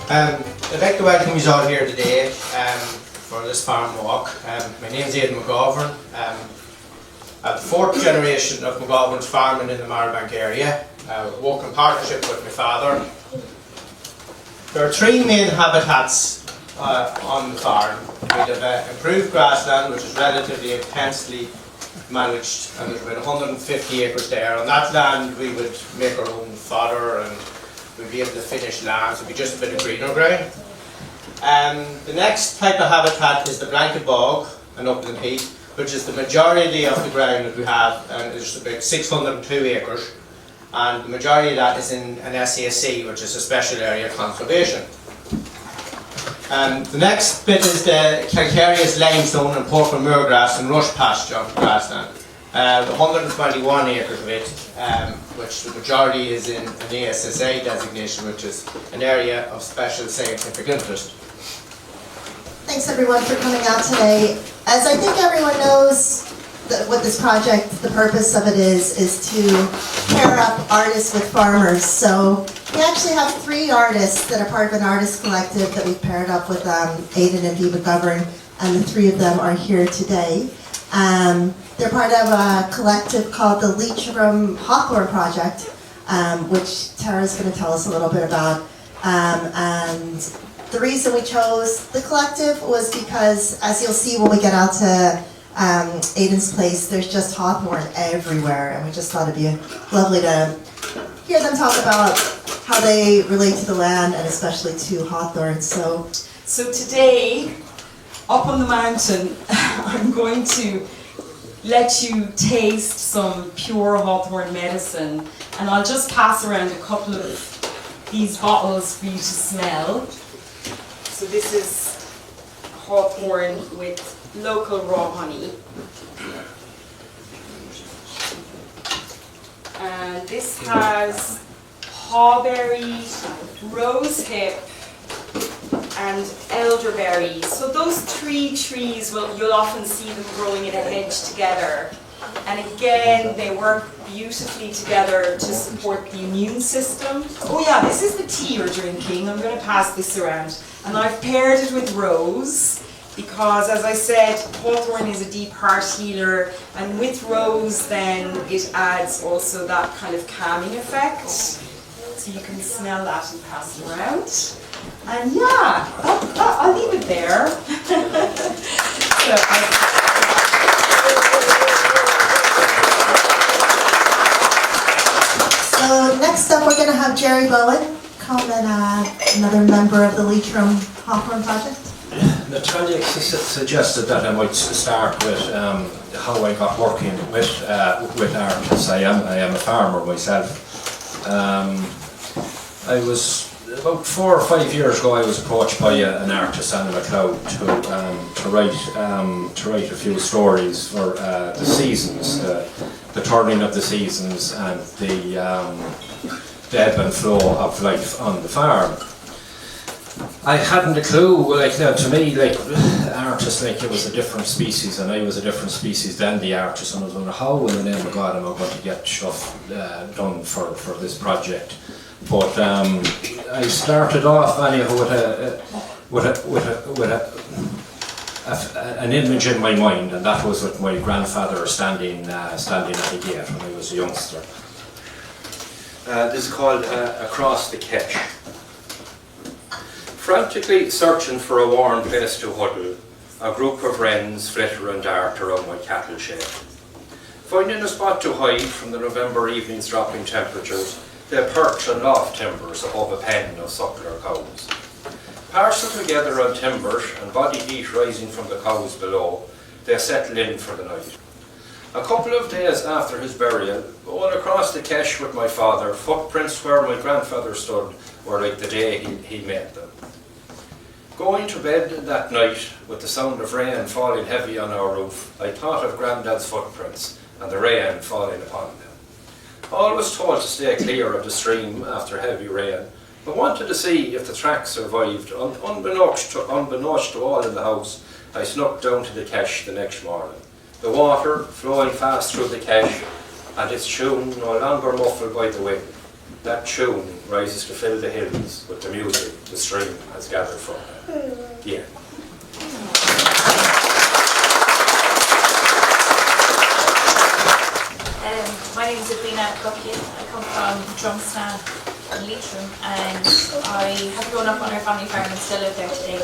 I'd like to welcome you all here today for this farm walk. My name is Aidan McGovern. I'm the fourth generation of McGovern's farming in the Marlbank area. I work in partnership with my father. There are three main habitats on the farm. We have improved grassland, which is relatively intensely managed, and there's about 150 acres there. On that land we would make our own fodder and we'd be able to finish lambs. It'd be just a bit of greener ground. The next type of habitat is the blanket bog and upland heath, which is the majority of the ground that we have, and it's about 602 acres. And the majority of that is in an SAC, which is a special area conservation. The next bit is the calcareous limestone and purple moorgrass and rush pasture grassland. 121 acres of it, which the majority is in an ASSA designation, which is an area of special scientific interest. Thanks everyone for coming out today. As I think everyone knows, what this project, the purpose of it is to pair up artists with farmers. So we actually have 3 artists that are part of an artist collective that we've paired up with Aidan and Vee McGovern, and the 3 of them are here today. They're part of a collective called the Leitrim Hawthorn Project, which Tara's going to tell us a little bit about. And the reason we chose the collective was because, as you'll see when we get out to Aidan's place, there's just hawthorn everywhere, and we just thought it'd be lovely to hear them talk about how they relate to the land and especially to hawthorn. So today, up on the mountain, I'm going to let you taste some pure hawthorn medicine, and I'll just pass around a couple of these bottles for you to smell. So this is hawthorn with local raw honey. And this has hawberry, rosehip, and elderberry. So those 3 trees, you'll often see them growing in a hedge together. And again, they work beautifully together to support the immune system. Oh yeah, this is the tea you're drinking. I'm going to pass this around. And I've paired it with rose, because, as I said, hawthorn is a deep heart healer, and with rose then it adds also that kind of calming effect. So you can smell that and pass it around. And yeah, I'll leave it there. So next up we're going to have Gerry Bohan come, and another member of the Leitrim Hawthorn Project. The project suggested that I might start with how I got working with artists. I am a farmer myself. I was about 4 or 5 years ago. I was approached by an artist, Anna McLeod, to write a few stories for the seasons, the turning of the seasons, and the ebb and flow of life on the farm. I hadn't a clue. To me, artists, it was a different species, and I was a different species than the artist. And I was wondering, how in the name of God am I going to get stuff done for this project? But I started off anyhow with an image in my mind, and that was with my grandfather standing at the gate when I was a youngster. This is called Across the Ketch. Frantically searching for a warm place to huddle, a group of wrens flitter and dart around my cattle shed. Finding a spot to hide from the November evening's dropping temperatures, they perch on loft timbers above a pen of suckler cows. Parcelled together on timbers and body heat rising from the cows below, they settle in for the night. A couple of days after his burial, going across the Kesh with my father, footprints where my grandfather stood were like the day he made them. Going to bed that night with the sound of rain falling heavy on our roof, I thought of Grandad's footprints and the rain falling upon them. Always told to stay clear of the stream after heavy rain, but wanted to see if the tracks survived. Unbeknownst to all in the house, I snuck down to the Kesh the next morning. The water flowing fast through the Kesh, and its tune no longer muffled by the wind. That tune rises to fill the hills with the music the stream has gathered from it. Yeah. My name is Edwina Guckian. I come from Drumsna in Leitrim, and I have grown up on our family farm and still live there today.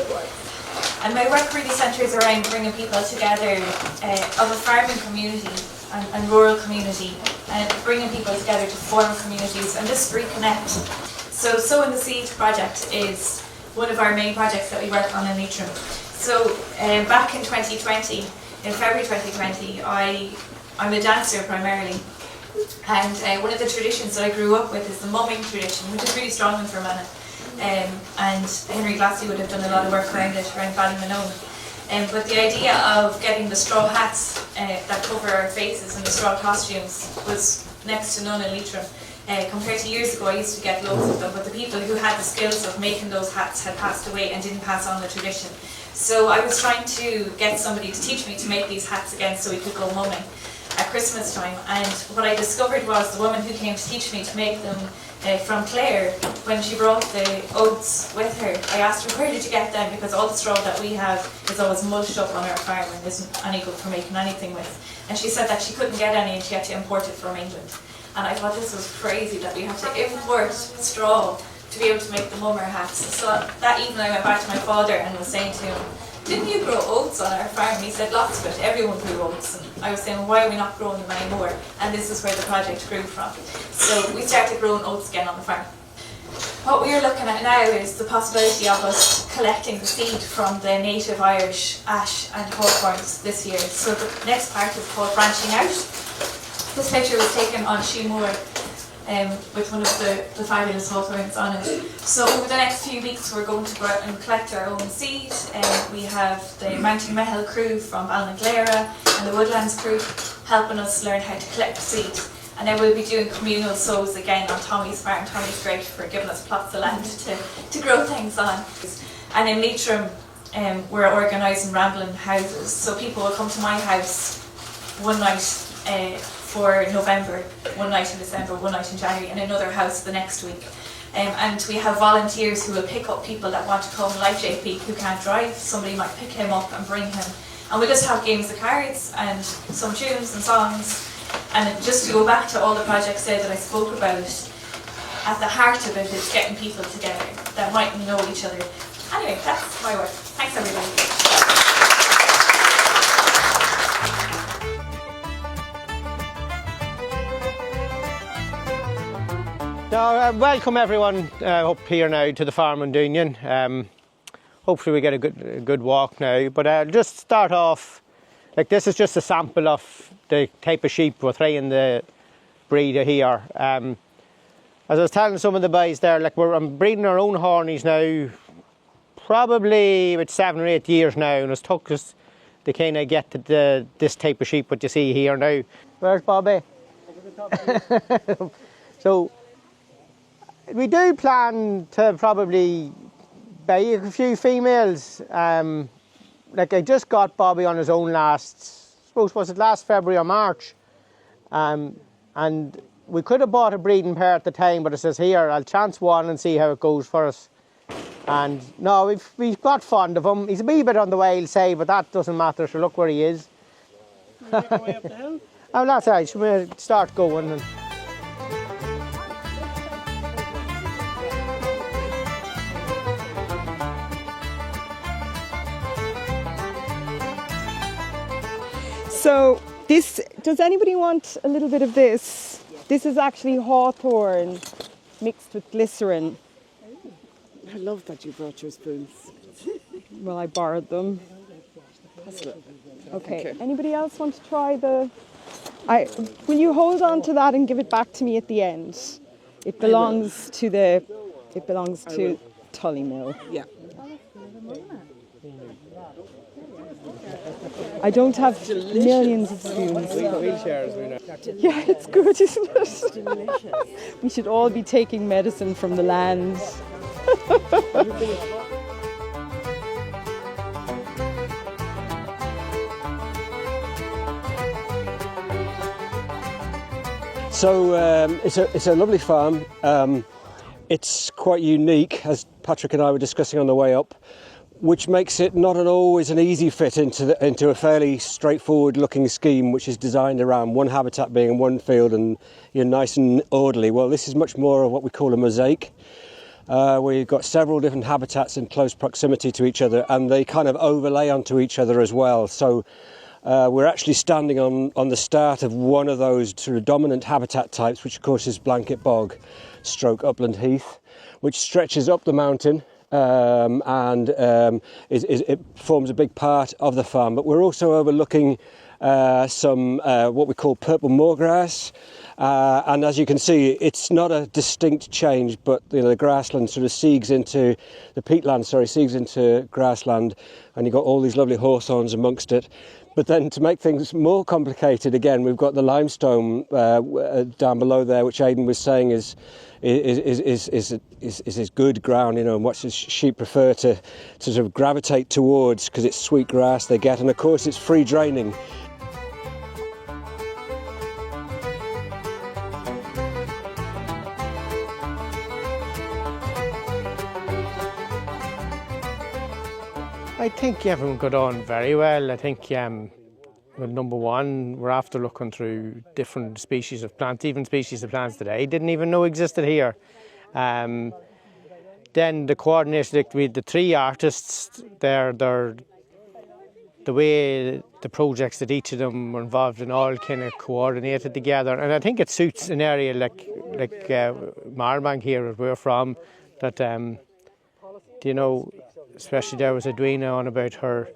And my work really centres around bringing people together of a farming community and rural community, and bringing people together to form communities and just reconnect. So Sowing the Seed project is one of our main projects that we work on in Leitrim. So back in 2020, in February 2020, I'm a dancer primarily, and one of the traditions that I grew up with is the mumming tradition, which is really strong in Fermanagh. And Henry Glassy would have done a lot of work around it, around Ballymonone. But the idea of getting the straw hats that cover our faces and the straw costumes was next to none in Leitrim. Compared to years ago, I used to get loads of them, but the people who had the skills of making those hats had passed away and didn't pass on the tradition. So I was trying to get somebody to teach me to make these hats again so we could go mumming at Christmas time. And what I discovered was the woman who came to teach me to make them from Clare, when she brought the oats with her, I asked her, where did you get them? Because all the straw that we have is always mulched up on our farm and isn't any good for making anything with. And she said that she couldn't get any and she had to import it from England. And I thought this was crazy that we have to import straw to be able to make the mummer hats. So that evening I went back to my father and was saying to him, didn't you grow oats on our farm? And he said, lots of it, everyone grew oats. And I was saying, why are we not growing them anymore? And this is where the project grew from. So we started growing oats again on the farm. What we're looking at now is the possibility of us collecting the seed from the native Irish ash and hawthorns this year. So the next part is called branching out. This picture was taken on Sheemore with one of the fabulous hawthorns on it. So over the next few weeks we're going to go out and collect our own seed. We have the Mountain Mehel crew from Ballinglera and the Woodlands crew helping us learn how to collect seed. And then we'll be doing communal sows again on Tommy's farm. Tommy's great for giving us plots of land to grow things on. And in Leitrim we're organising rambling houses. So people will come to my house one night for November, one night in December, one night in January, and another house the next week. And we have volunteers who will pick up people that want to come, like JP, who can't drive. Somebody might pick him up and bring him. And we'll just have games of cards and some tunes and songs. And just to go back to all the projects there that I spoke about, at the heart of it is getting people together that mightn't know each other. Anyway, that's my work. Thanks everybody. So, welcome everyone up here now to the farm in Guckian. Hopefully we get a good walk now, but I'll just start off, like this is just a sample of the type of sheep we're trying to breed here. As I was telling some of the boys there, like I'm breeding our own hornies now, probably about 7 or 8 years now, and it's took us to kind of get to this type of sheep what you see here now. Where's Bobby? So, we do plan to probably buy a few females. Like I just got Bobby on his own was it last February or March? And we could have bought a breeding pair at the time, but it says here, I'll chance one and see how it goes for us. And no, we've got fond of him. He's a wee bit on the wild side, but that doesn't matter, so look where he is. Way up the hill? Oh, that's right, so we'll start going. And So does anybody want a little bit of this? This is actually hawthorn mixed with glycerin. I love that you brought your spoons. Well, I borrowed them. Okay. Okay. Anybody else want to try the... Will you hold on to that and give it back to me at the end? It belongs to Tullymill. Yeah. I don't have millions of spoons. Yeah, it's good, isn't it? Delicious. We should all be taking medicine from the land. So it's a lovely farm. It's quite unique, as Patrick and I were discussing on the way up, which makes it not always an easy fit into a fairly straightforward looking scheme, which is designed around one habitat being in one field and nice and orderly. Well, this is much more of what we call a mosaic. We've got several different habitats in close proximity to each other, and they kind of overlay onto each other as well. So we're actually standing on the start of one of those sort of dominant habitat types, which of course is blanket bog stroke upland heath, which stretches up the mountain and it forms a big part of the farm. But we're also overlooking some what we call purple moorgrass, and as you can see, it's not a distinct change, but the grassland sort of seeks into the peatland, seeks into grassland, and you've got all these lovely hawthorns amongst it. But then to make things more complicated, again, we've got the limestone down below there, which Aidan was saying is good ground, and what sheep prefer to sort of gravitate towards because it's sweet grass they get, and of course it's free draining. I think everyone got on very well. I think, well, number one, we're after looking through different species of plants, even species of plants that I didn't even know existed here. Then the coordination with the three artists, they're the way the projects that each of them were involved in all kind of coordinated together. And I think it suits an area like Marlbank here, where we're from, that, especially there was Edwina on about her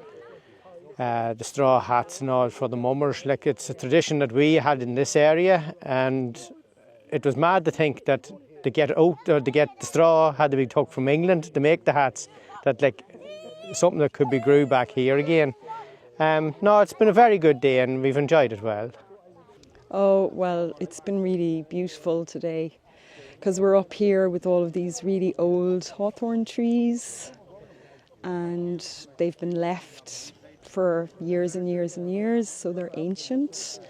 the straw hats and all for the mummers. Like, it's a tradition that we had in this area, and it was mad to think that to get the straw had to be took from England to make the hats. That something that could be grew back here again. No, it's been a very good day and we've enjoyed it well. Oh, well, it's been really beautiful today because we're up here with all of these really old hawthorn trees, and they've been left for years and years and years, so they're ancient.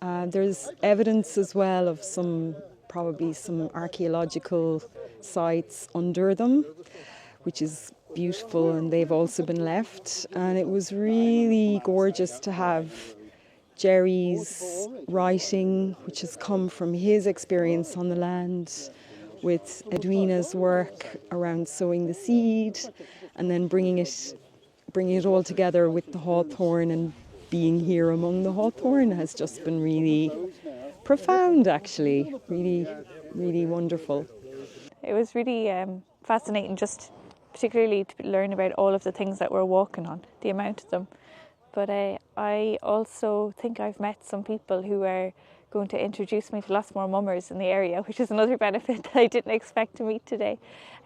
There's evidence as well of probably some archaeological sites under them, which is beautiful, and they've also been left. And it was really gorgeous to have Gerry's writing, which has come from his experience on the land, with Edwina's work around sowing the seed, and then bringing it all together with the hawthorn, and being here among the hawthorn has just been really profound, actually. Really, really wonderful. It was really fascinating, just particularly to learn about all of the things that we're walking on, the amount of them. But I also think I've met some people who are going to introduce me to lots more mummers in the area, which is another benefit that I didn't expect to meet today.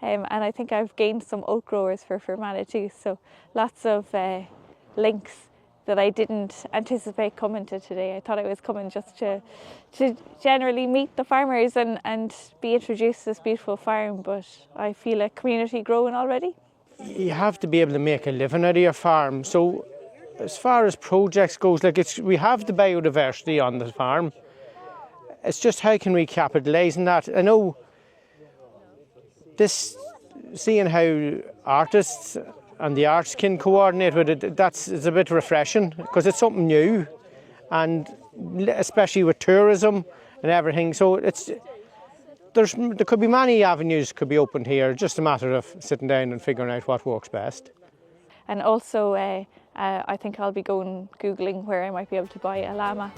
And I think I've gained some oak growers for Fermanagh too, so lots of links that I didn't anticipate coming to today. I thought I was coming just to generally meet the farmers and be introduced to this beautiful farm, but I feel a community growing already. You have to be able to make a living out of your farm. So as far as projects goes, we have the biodiversity on the farm. It's just how can we capitalise on that? I know seeing how artists and the arts can coordinate with it, it's a bit refreshing because it's something new, and especially with tourism and everything. So there could be many avenues could be opened here, just a matter of sitting down and figuring out what works best. And also I think I'll be going Googling where I might be able to buy a llama.